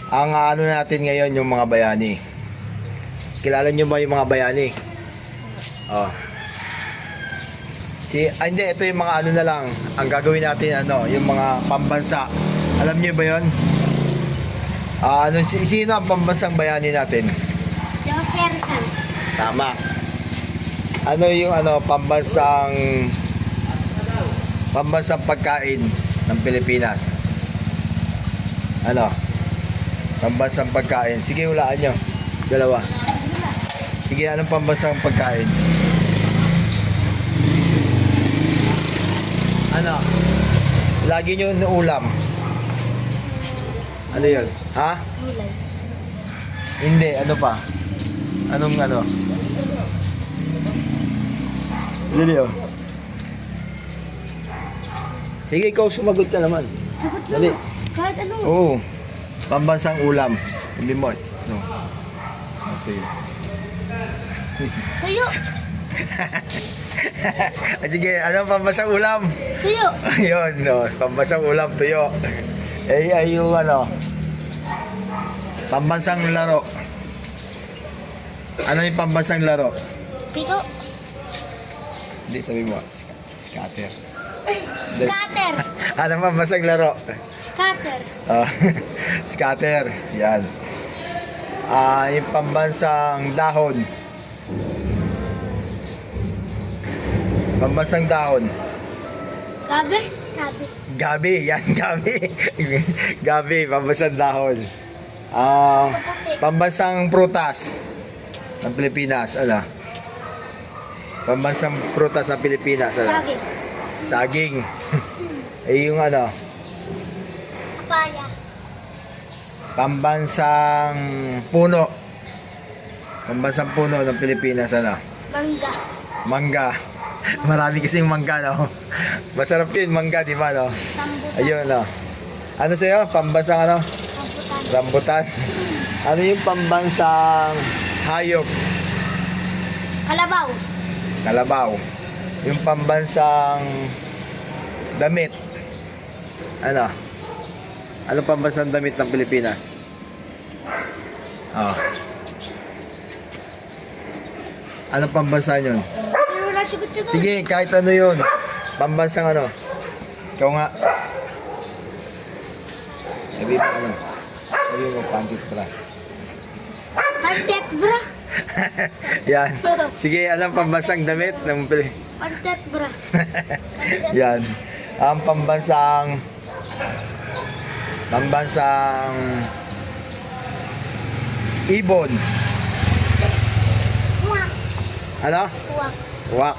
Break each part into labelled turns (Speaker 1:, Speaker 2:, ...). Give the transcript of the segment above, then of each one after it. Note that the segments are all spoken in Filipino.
Speaker 1: Ang ano natin ngayon yung mga bayani. Kilala nyo ba yung mga bayani? Oh. Hindi, ito yung mga ano na lang. Ang gagawin natin, yung mga pambansa. Alam nyo ba yun? Sino ang pambansang bayani natin?
Speaker 2: Si Jose Rizal.
Speaker 1: Tama. Ano yung pambansang pagkain ng Pilipinas? Pambansang pagkain. Sige, hulaan nyo. Dalawa. Sige, anong pambansang pagkain? Lagi nyo inuulam. Ano yun? Ha?
Speaker 2: Gulay.
Speaker 1: Hindi, ano pa? Anong Dili, oh. Sige, ikaw sumagot ka naman.
Speaker 2: Sagot mo.
Speaker 1: Dali.
Speaker 2: Kahit ano.
Speaker 1: Oo. Pambansang ulam. Hindi mo. No. Ito yun.
Speaker 2: Tuyo.
Speaker 1: Sige, pambansang ulam?
Speaker 2: Tuyo.
Speaker 1: Ayun, no. Pambansang ulam, tuyo. Ay yung pambansang laro. Ano yung pambansang laro?
Speaker 2: Piko.
Speaker 1: Hindi, sabi mo. Scatter.
Speaker 2: Scatter.
Speaker 1: Ano pambansang laro?
Speaker 2: Scatter.
Speaker 1: Scatter. Yan. Yung pambansang dahon. Pambansang dahon.
Speaker 2: Gabi. Gabi.
Speaker 1: Gabi. Yan, gabi. Gabi, pambansang dahon. Pambansang prutas ng Pilipinas. Pambansang prutas ng Pilipinas.
Speaker 2: Saging.
Speaker 1: Saging. Yung
Speaker 2: Papaya.
Speaker 1: pambansang puno. Pambansang puno ng Pilipinas,
Speaker 2: Mangga.
Speaker 1: Mangga. Marami kasing mangga, no? Masarap yun, mangga, di ba, no?
Speaker 2: Rambutan.
Speaker 1: Ayun, no? Ano sa'yo? Pambansang
Speaker 2: Rambutan.
Speaker 1: rambutan. Ano yung pambansang hayop?
Speaker 2: Kalabaw.
Speaker 1: Kalabaw. Yung pambansang damit. Ano pambansang damit ng Pilipinas? Ano pambansa yun?
Speaker 2: Pero wala sigot-sigot.
Speaker 1: Sige, kahit ano yun. Pambansang Ikaw nga. Sabi mo Sabi mo, pantit bra.
Speaker 2: Pantet, bra.
Speaker 1: Yan. Sige, anong pambansang damit ng Pilipinas?
Speaker 2: Pantet, bra.
Speaker 1: Yan. Ang pambansang ibon.
Speaker 2: Uwak.
Speaker 1: Ano?
Speaker 2: Uwak.
Speaker 1: Wak.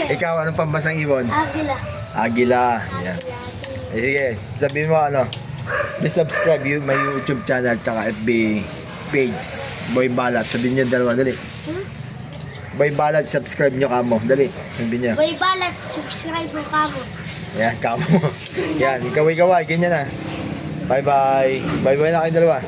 Speaker 1: Ikaw, anong pambansang ibon?
Speaker 2: Agila.
Speaker 1: Agila. Yan.
Speaker 2: Agila.
Speaker 1: Sige, sabihin mo please subscribe my YouTube channel tsaka FB page. Boy Balat. Sabihin nyo dalawa, dali. Boy Balat, subscribe nyo kamo. Dali, sabihin nyo.
Speaker 2: Boy Balat, subscribe mo kamo.
Speaker 1: Yan, kamo. Yan, kaway-kaway, ganyan na. Bye-bye. Bye-bye na kayong dalawa.